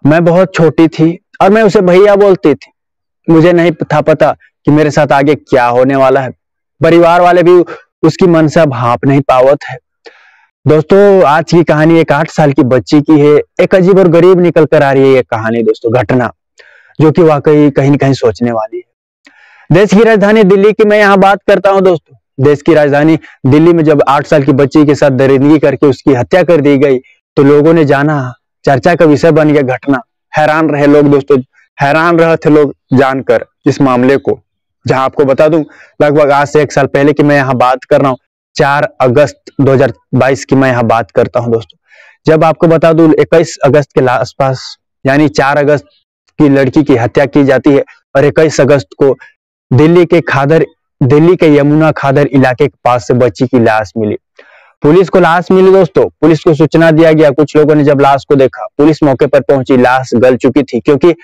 मैं बहुत छोटी थी और मैं उसे भैया बोलती थी। मुझे नहीं था पता कि मेरे साथ आगे क्या होने वाला है। परिवार वाले भी उसकी मनसा भांप नहीं पावत है। दोस्तों, आज की कहानी एक 8 साल की बच्ची की है। एक अजीब और गरीब निकल कर आ रही है ये कहानी दोस्तों, घटना जो कि वाकई कहीं न कहीं सोचने वाली है। देश की राजधानी दिल्ली की मैं यहाँ बात करता हूँ दोस्तों। देश की राजधानी दिल्ली में जब 8 साल की बच्ची के साथ दरिंदगी करके उसकी हत्या कर दी गई तो लोगों ने जाना, चर्चा का विषय बन गया घटना। हैरान रहे लोग दोस्तों, हैरान रहे थे लोग जानकर इस मामले को। जहां आपको बता दूं, लगभग आज से 1 साल पहले की मैं यहाँ बात कर रहा हूँ। 4 अगस्त 2022 की मैं यहाँ बात करता हूँ दोस्तों। जब आपको बता दूं 21 अगस्त के आसपास, यानी 4 अगस्त की लड़की की हत्या की जाती है और 21 अगस्त को दिल्ली के यमुना खादर इलाके के पास से बच्ची की लाश मिली। पुलिस को लाश मिली दोस्तों, पुलिस को सूचना दिया गया। कुछ लोगों ने जब लाश को देखा, पुलिस मौके पर पहुंची। लाश गल चुकी थी क्योंकि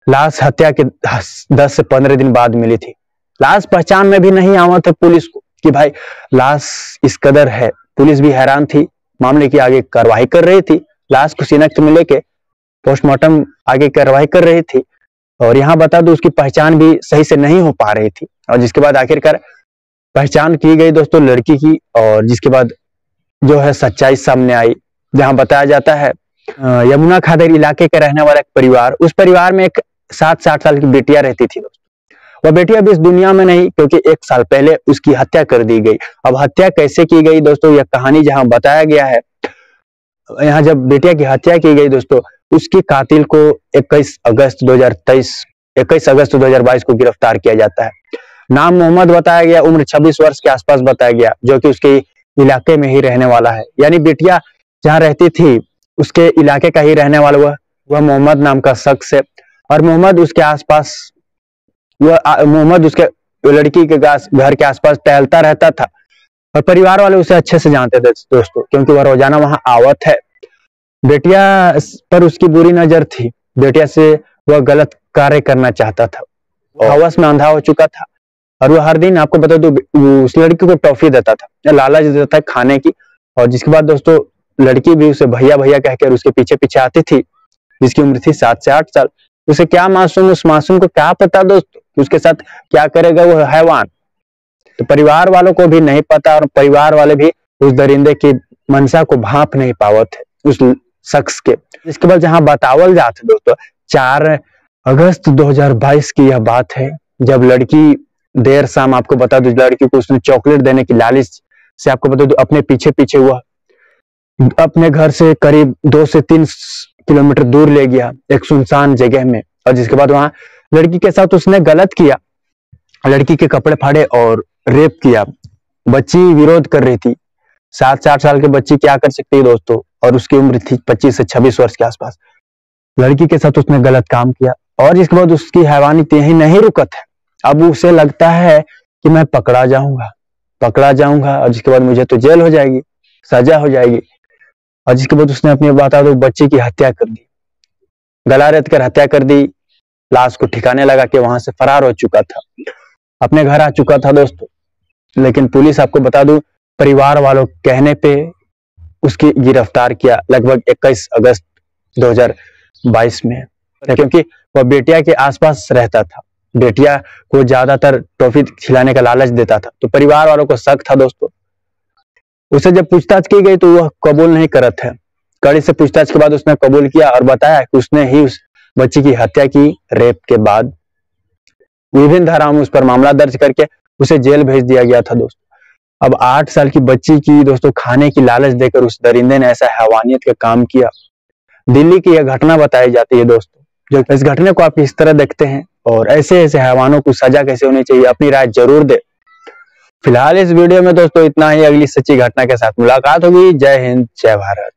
लाश हत्या के 10 से 15 दिन बाद मिली थी। लाश पहचान में भी नहीं आवा था पुलिस को कि भाई लाश इस कदर है। पुलिस भी हैरान थी, मामले की आगे कार्रवाई कर रही थी। लाश को शिनाख्त में लेके पोस्टमार्टम आगे कार्रवाई कर रही थी। और यहाँ बता दूं, उसकी पहचान भी सही से नहीं हो पा रही थी। और जिसके बाद आखिरकार पहचान की गई दोस्तों लड़की की, और जिसके बाद जो है सच्चाई सामने आई। जहां बताया जाता है यमुना खादर इलाके के रहने वाला एक परिवार, उस परिवार में एक 7 से 8 साल की बेटिया रहती थी दोस्तों। वह बेटिया भी इस दुनिया में नहीं, क्योंकि 1 साल पहले उसकी हत्या कर दी गई। अब हत्या कैसे की गई दोस्तों, यह कहानी जहां बताया गया है। यहाँ जब बेटिया की हत्या की गई दोस्तों, उसकी कातिल को 21 अगस्त 2022 को गिरफ्तार किया जाता है। नाम मोहम्मद बताया गया, उम्र 26 वर्ष के आसपास बताया गया, जो कि उसके इलाके में ही रहने वाला है। यानी बेटिया जहां रहती थी उसके इलाके का ही रहने वाला वह मोहम्मद नाम का शख्स है। और मोहम्मद उसके लड़की के घर के आसपास टहलता रहता था। और परिवार वाले उसे अच्छे से जानते थे दोस्तों, क्योंकि वह रोजाना वहां आवत है। बेटिया पर उसकी बुरी नजर थी। बेटिया से वह गलत कार्य करना चाहता था, हवस में अंधा हो चुका था। और वह हर दिन, आपको बता दूं, उस लड़की को टॉफी देता था, लालच देता था खाने की। और जिसके बाद दोस्तों लड़की भी उसे भैया भैया कहकर उसके पीछे पीछे आती थी, जिसकी उम्र थी 7 से 8 साल। उसे क्या मासूम, उस मासूम को क्या पता दोस्तों उसके साथ क्या करेगा वो हैवान। तो परिवार वालों को भी नहीं पता, और परिवार वाले भी उस दरिंदे की मनसा को भांप नहीं पावत है उस शख्स के। इसके बाद जहां बतावल जाते दोस्तों, 4 अगस्त 2022 की यह बात है, जब लड़की देर शाम, आपको बता दो, लड़की को उसने चॉकलेट देने की लालच से, आपको बता दो, अपने पीछे पीछे वह अपने घर से करीब 2 से 3 किलोमीटर दूर ले गया एक सुनसान जगह में। और जिसके बाद वहां लड़की के साथ उसने गलत किया, लड़की के कपड़े फाड़े और रेप किया। बच्ची विरोध कर रही थी। 7 से 8 साल की बच्ची क्या कर सकती है दोस्तों, और उसकी उम्र थी 25 से 26 वर्ष के आसपास। लड़की के साथ उसने गलत काम किया, और जिसके बाद उसकी हैवानियत यही नहीं रुकत है। अब उसे लगता है कि मैं पकड़ा जाऊंगा, और जिसके बाद मुझे तो जेल हो जाएगी, सजा हो जाएगी। और जिसके बाद उसने अपनी बता दो बच्ची की हत्या कर दी, गला रेत कर हत्या कर दी। लाश को ठिकाने लगा के वहां से फरार हो चुका था, अपने घर आ चुका था दोस्तों। लेकिन पुलिस, आपको बता दूं, परिवार वालों कहने पे उसकी गिरफ्तार किया लगभग 21 अगस्त 2022 में, क्योंकि वह बेटिया के आसपास रहता था। बेटिया को ज्यादातर टॉफी खिलाने का लालच देता था, तो परिवार वालों को शक था दोस्तों। उसे जब पूछताछ की गई तो वह कबूल नहीं करत है। कड़ी से पूछताछ के बाद उसने कबूल किया और बताया कि उसने ही उस बच्ची की हत्या की। रेप के बाद विभिन्न धाराओं में उस पर मामला दर्ज करके उसे जेल भेज दिया गया था दोस्तों। अब 8 साल की बच्ची की दोस्तों खाने की लालच देकर उस दरिंदे ने ऐसा हैवानियत का काम किया। दिल्ली की यह घटना बताई जाती है दोस्तों। जो इस घटना को आप इस तरह देखते हैं, और ऐसे ऐसे हैवानों को सजा कैसे होनी चाहिए, अपनी राय जरूर दे। फिलहाल इस वीडियो में दोस्तों इतना ही। अगली सच्ची घटना के साथ मुलाकात होगी। जय हिंद, जय भारत।